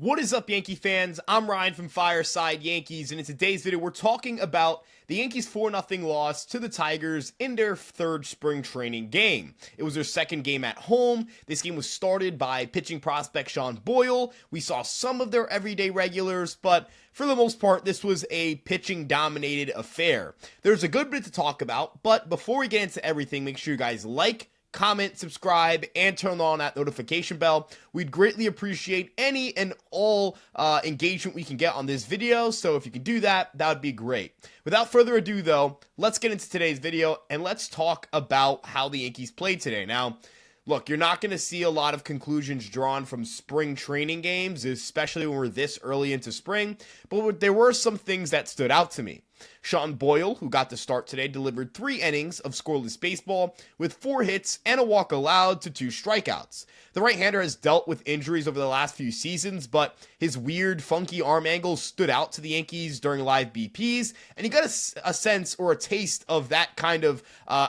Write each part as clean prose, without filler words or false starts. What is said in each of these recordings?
What is up, Yankee fans? I'm Ryan from Fireside Yankees, and in today's video, we're talking about the Yankees' 4-0 loss to the Tigers in their third spring training game. It was their second game at home. This game was started by pitching prospect Shawn Bole. We saw some of their everyday regulars, but for the most part, this was a pitching-dominated affair. There's a good bit to talk about, but before we get into everything, make sure you guys like, comment, subscribe, and turn on that notification bell. We'd greatly appreciate any and all engagement we can get on this video, so if you can do that, that would be great. Without further ado, though, let's get into today's video, and let's talk about how the Yankees played today. Now, look, you're not going to see a lot of conclusions drawn from spring training games, especially when we're this early into spring, but there were some things that stood out to me. Shawn Bole, who got the start today, delivered 3 innings of scoreless baseball with 4 hits and a walk allowed to 2 strikeouts. The right-hander has dealt with injuries over the last few seasons, but his weird, funky arm angles stood out to the Yankees during live BPs, and you got a sense or a taste of that kind of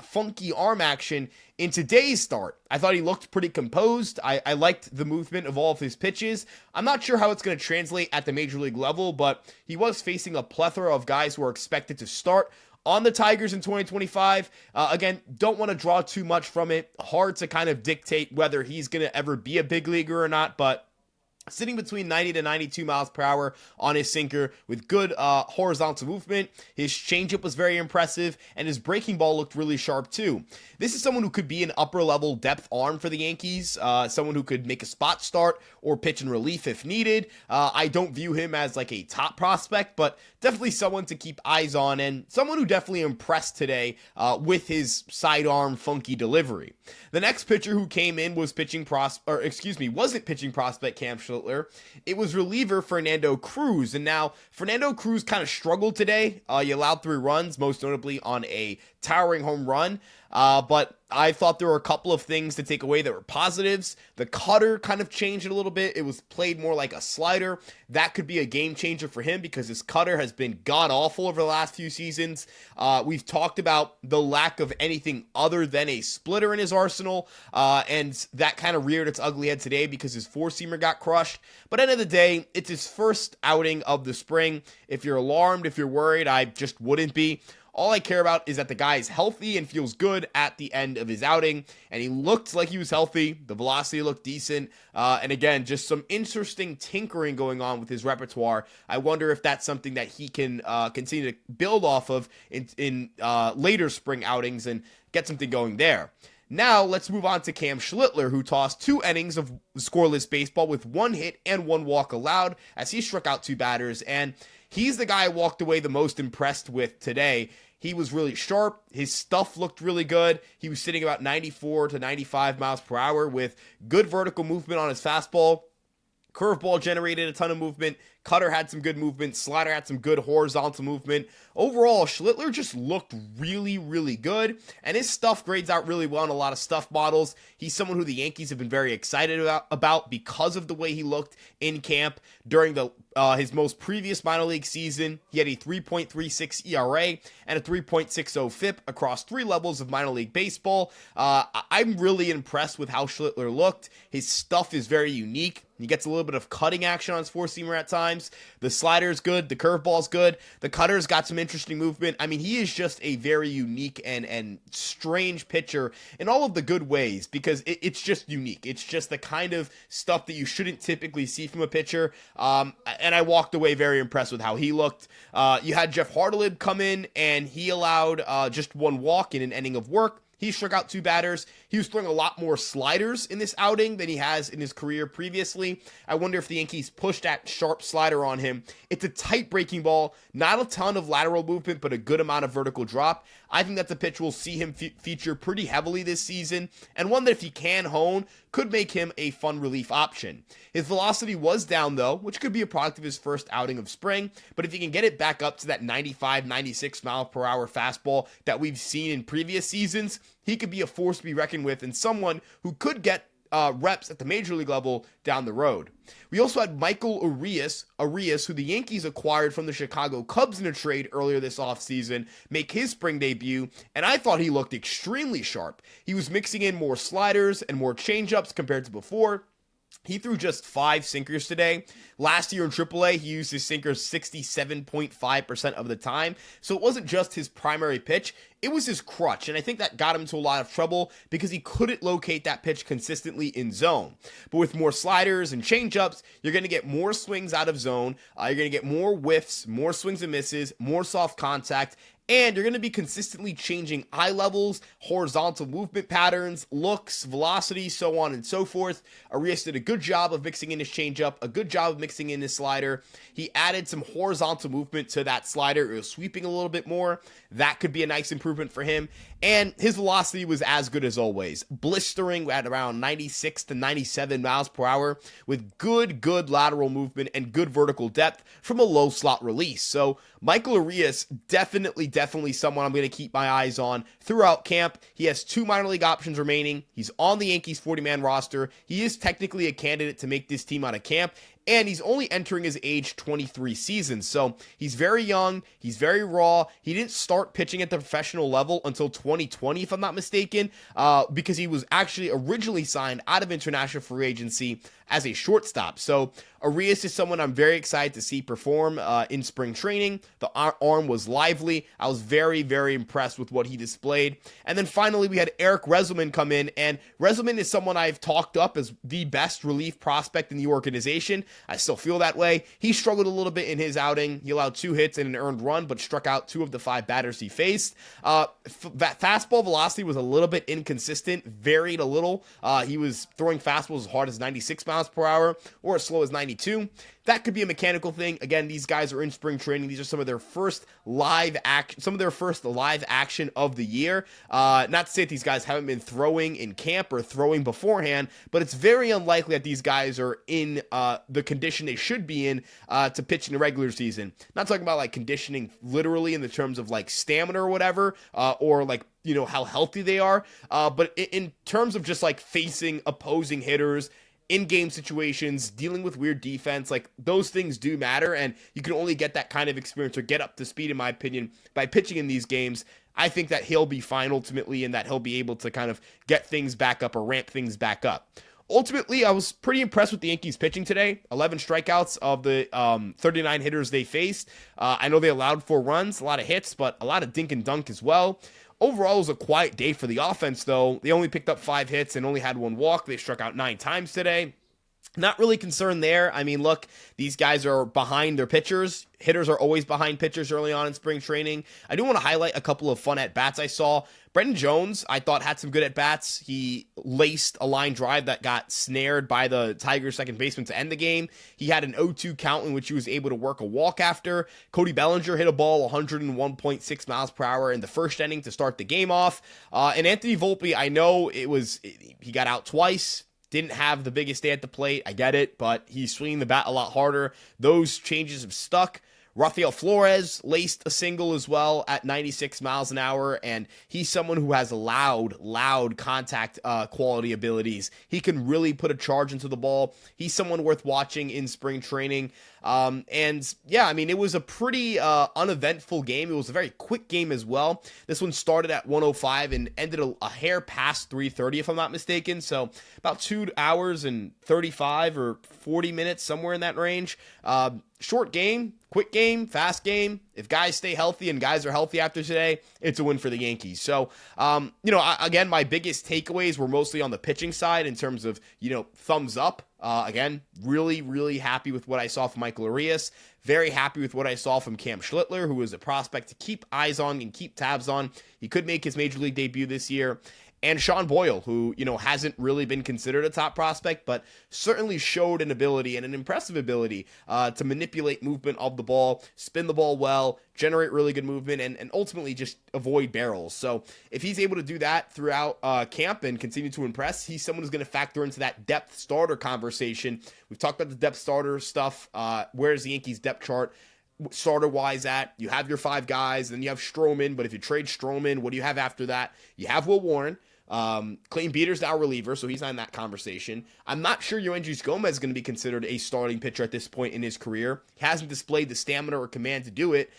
funky arm action in today's start. I thought he looked pretty composed. I liked the movement of all of his pitches. I'm not sure how it's going to translate at the major league level, but he was facing a plethora of guys who are expected to start on the Tigers in 2025. Again, don't want to draw too much from it. Hard to kind of dictate whether he's going to ever be a big leaguer or not, but sitting between 90 to 92 miles per hour on his sinker with good horizontal movement. His changeup was very impressive, and his breaking ball looked really sharp too. This is someone who could be an upper-level depth arm for the Yankees, someone who could make a spot start or pitch in relief if needed. I don't view him as like a top prospect, but definitely someone to keep eyes on, and someone who definitely impressed today with his sidearm funky delivery. The next pitcher who came in was wasn't pitching prospect Cam Schlittler. It was reliever Fernando Cruz, and now Fernando Cruz kind of struggled today. He allowed 3 runs, most notably on a towering home run, but I thought there were a couple of things to take away that were positives. The cutter kind of changed it a little bit. It was played more like a slider. That could be a game changer for him because his cutter has been god-awful over the last few seasons. We've talked about the lack of anything other than a splitter in his arsenal, and that kind of reared its ugly head today because his 4-seamer got crushed. But at the end of the day, it's his first outing of the spring. If you're alarmed, if you're worried, I just wouldn't be. All I care about is that the guy is healthy and feels good at the end of his outing, and he looked like he was healthy. The velocity looked decent, and again, just some interesting tinkering going on with his repertoire. I wonder if that's something that he can continue to build off of in later spring outings and get something going there. Now, let's move on to Cam Schlittler, who tossed 2 innings of scoreless baseball with 1 hit and 1 walk allowed as he struck out 2 batters, and he's the guy I walked away the most impressed with today. He was really sharp. His stuff looked really good. He was sitting about 94 to 95 miles per hour with good vertical movement on his fastball. Curveball generated a ton of movement. Cutter had some good movement. Slider had some good horizontal movement. Overall, Schlittler just looked really, really good, and his stuff grades out really well in a lot of stuff models. He's someone who the Yankees have been very excited about because of the way he looked in camp during his most previous minor league season. He had a 3.36 ERA and a 3.60 FIP across 3 levels of minor league baseball. I'm really impressed with how Schlittler looked. His stuff is very unique. He gets a little bit of cutting action on his 4-seamer at times. The slider's good. The curveball's good. The cutter's got some interesting movement. I mean, he is just a very unique and strange pitcher in all of the good ways because it's just unique. It's just the kind of stuff that you shouldn't typically see from a pitcher. And I walked away very impressed with how he looked. You had Jeff Hartlib come in, and he allowed just 1 walk in an inning of work. He struck out 2 batters. He was throwing a lot more sliders in this outing than he has in his career previously. I wonder if the Yankees pushed that sharp slider on him. It's a tight breaking ball, not a ton of lateral movement, but a good amount of vertical drop. I think that's a pitch we'll see him feature pretty heavily this season, and one that if he can hone, could make him a fun relief option. His velocity was down though, which could be a product of his first outing of spring, but if he can get it back up to that 95, 96 mile per hour fastball that we've seen in previous seasons, he could be a force to be reckoned with and someone who could get reps at the major league level down the road. We also had Michael Arias, who the Yankees acquired from the Chicago Cubs in a trade earlier this offseason, make his spring debut, and I thought he looked extremely sharp. He was mixing in more sliders and more changeups compared to before. He threw just 5 sinkers today. Last year in AAA, he used his sinkers 67.5% of the time. So it wasn't just his primary pitch, it was his crutch. And I think that got him into a lot of trouble because he couldn't locate that pitch consistently in zone. But with more sliders and changeups, you're going to get more swings out of zone. You're going to get more whiffs, more swings and misses, more soft contact. And you're going to be consistently changing eye levels, horizontal movement patterns, looks, velocity, so on and so forth. Arias did a good job of mixing in his changeup, a good job of mixing in his slider. He added some horizontal movement to that slider. It was sweeping a little bit more. That could be a nice improvement for him. And his velocity was as good as always, blistering at around 96 to 97 miles per hour with good lateral movement and good vertical depth from a low slot release. So Michael Arias, definitely someone I'm going to keep my eyes on throughout camp. He has 2 minor league options remaining. He's on the Yankees 40-man roster. He is technically a candidate to make this team out of camp. And he's only entering his age 23 season. So he's very young. He's very raw. He didn't start pitching at the professional level until 2020, if I'm not mistaken, because he was actually originally signed out of international free agency as a shortstop. So Arias is someone I'm very excited to see perform in spring training. The arm was lively. I was very impressed with what he displayed. And then finally, we had Reyzelman come in. And Reyzelman is someone I've talked up as the best relief prospect in the organization. I still feel that way. He struggled a little bit in his outing. He allowed 2 hits and an earned run, but struck out 2 of the 5 batters he faced. That fastball velocity was a little bit inconsistent, varied a little. He was throwing fastballs as hard as 96 miles per hour or as slow as 92. That could be a mechanical thing. Again, these guys are in spring training. These are some of their first live action of the year. Not to say that these guys haven't been throwing in camp or throwing beforehand, but it's very unlikely that these guys are in the condition they should be in to pitch in the regular season. Not talking about like conditioning literally in the terms of like stamina or whatever, or like, you know, how healthy they are. But in terms of just like facing opposing hitters, in-game situations, dealing with weird defense, like those things do matter, and you can only get that kind of experience or get up to speed, in my opinion, by pitching in these games. I think that he'll be fine ultimately, and that he'll be able to kind of get things back up or ramp things back up. Ultimately, I was pretty impressed with the Yankees pitching today. 11 strikeouts of the 39 hitters they faced. I know they allowed 4 runs, a lot of hits, but a lot of dink and dunk as well. Overall, it was a quiet day for the offense, though. They only picked up 5 hits and only had 1 walk. They struck out 9 times today. Not really concerned there. I mean, look, these guys are behind their pitchers. Hitters are always behind pitchers early on in spring training. I do want to highlight a couple of fun at-bats I saw. Brendan Jones, I thought, had some good at-bats. He laced a line drive that got snared by the Tigers' second baseman to end the game. He had an 0-2 count in which he was able to work a walk after. Cody Bellinger hit a ball 101.6 miles per hour in the first inning to start the game off. And Anthony Volpe, I know he got out twice. Didn't have the biggest day at the plate. I get it, but he's swinging the bat a lot harder. Those changes have stuck. Rafael Flores laced a single as well at 96 miles an hour, and he's someone who has loud contact quality abilities. He can really put a charge into the ball. He's someone worth watching in spring training. And yeah, I mean, it was a pretty uneventful game. It was a very quick game as well. This one started at 1:05 and ended a hair past 3:30, if I'm not mistaken. So about 2 hours and 35 or 40 minutes, somewhere in that range. Short game, quick game, fast game. If guys stay healthy and guys are healthy after today, it's a win for the Yankees. So, again, my biggest takeaways were mostly on the pitching side in terms of, thumbs up. Again, really happy with what I saw from Michael Arias. Very happy with what I saw from Cam Schlittler, who was a prospect to keep eyes on and keep tabs on. He could make his major league debut this year. And Shawn Bole, who, hasn't really been considered a top prospect, but certainly showed an ability and an impressive ability to manipulate movement of the ball, spin the ball well, generate really good movement, and ultimately just avoid barrels. So if he's able to do that throughout camp and continue to impress, he's someone who's going to factor into that depth starter conversation. We've talked about the depth starter stuff. Where's the Yankees depth chart starter-wise at? You have your 5 guys, then you have Stroman, but if you trade Stroman, what do you have after that? You have Will Warren. Clayton Beater's now reliever, so he's not in that conversation. I'm not sure Yoendrys Gomez is going to be considered a starting pitcher at this point in his career. He hasn't displayed the stamina or command to do it.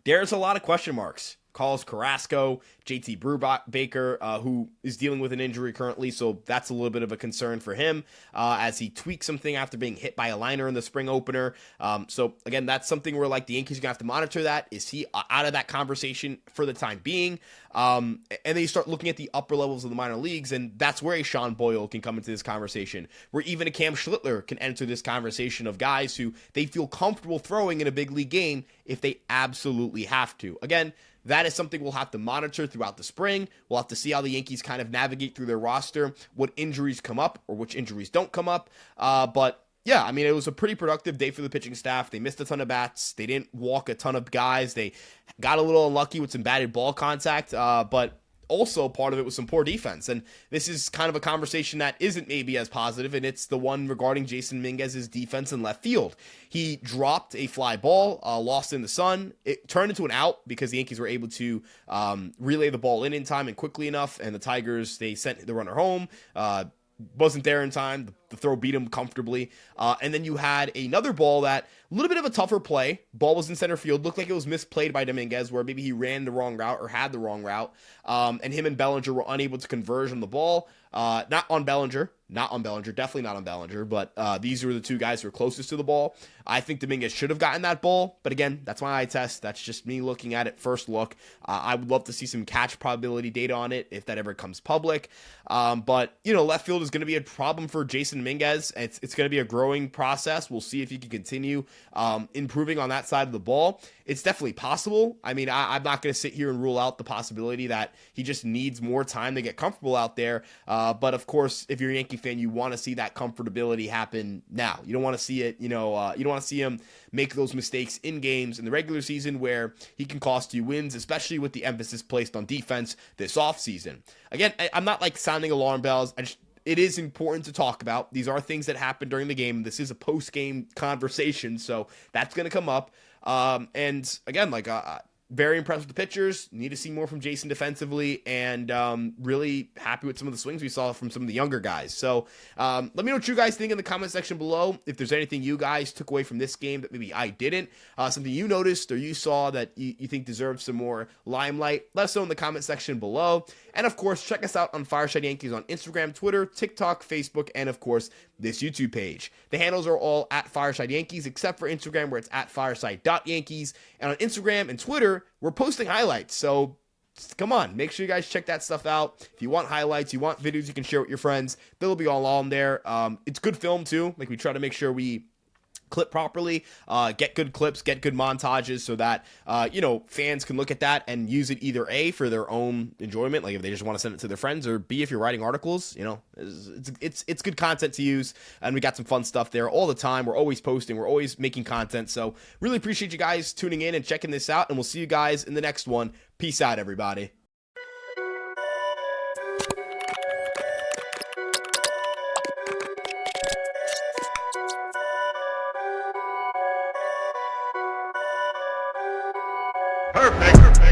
There's a lot of question marks. Carlos Carrasco, JT Brubaker, who is dealing with an injury currently, so that's a little bit of a concern for him as he tweaked something after being hit by a liner in the spring opener. So again, that's something where like the Yankees are going to have to monitor that. Is he out of that conversation for the time being? And then you start looking at the upper levels of the minor leagues, and that's where a Shawn Bole can come into this conversation, where even a Cam Schlittler can enter this conversation of guys who they feel comfortable throwing in a big league game if they absolutely have to. Again, that is something we'll have to monitor throughout the spring. We'll have to see how the Yankees kind of navigate through their roster, what injuries come up or which injuries don't come up. But yeah, I mean, it was a pretty productive day for the pitching staff. They missed a ton of bats. They didn't walk a ton of guys. They got a little unlucky with some batted ball contact, but also part of it was some poor defense. And this is kind of a conversation that isn't maybe as positive, and it's the one regarding Jasson Dominguez's defense in left field. He dropped a fly ball, lost in the sun. It turned into an out because the Yankees were able to relay the ball in time and quickly enough, and the Tigers, they sent the runner home. Wasn't there in time. The throw beat him comfortably. And then you had another ball that, a little bit of a tougher play. Ball was in center field. Looked like it was misplayed by Dominguez, where maybe he ran the wrong route or had the wrong route. And him and Bellinger were unable to converge on the ball. Not on Bellinger, definitely not on Bellinger, but these were the two guys who were closest to the ball. I think Dominguez should have gotten that ball, but again, that's my eye test. That's just me looking at it first look. I would love to see some catch probability data on it if that ever comes public. But, you know, left field is going to be a problem for Jasson Dominguez. It's going to be a growing process. We'll see if he can continue improving on that side of the ball. It's definitely possible. I mean, I'm not going to sit here and rule out the possibility that he just needs more time to get comfortable out there. But of course, if you're a Yankee fan, you want to see that comfortability happen now. You don't want to see it, you don't want to see him make those mistakes in games in the regular season where he can cost you wins, especially with the emphasis placed on defense this offseason. Again, I'm not like sounding alarm bells. It is important to talk about. These are things that happen during the game. This is a post-game conversation, so that's going to come up. And again, very impressed with the pitchers. Need to see more from Jasson defensively, and really happy with some of the swings we saw from some of the younger guys. So let me know what you guys think in the comment section below. If there's anything you guys took away from this game that maybe I didn't, something you noticed or you saw that you think deserves some more limelight, let us know in the comment section below. And of course, check us out on Fireside Yankees on Instagram, Twitter, TikTok, Facebook, and of course, this YouTube page. The handles are all at Fireside Yankees, except for Instagram, where it's at fireside.yankees. And on Instagram and Twitter, we're posting highlights. So come on, make sure you guys check that stuff out. If you want highlights, you want videos you can share with your friends, they'll be all on there. It's good film too. Like, we try to make sure we clip properly, get good clips, get good montages so that, fans can look at that and use it either A, for their own enjoyment, like if they just want to send it to their friends, or B, if you're writing articles, it's good content to use. And we got some fun stuff there all the time. We're always posting, we're always making content. So really appreciate you guys tuning in and checking this out, and we'll see you guys in the next one. Peace out, everybody. Perfect.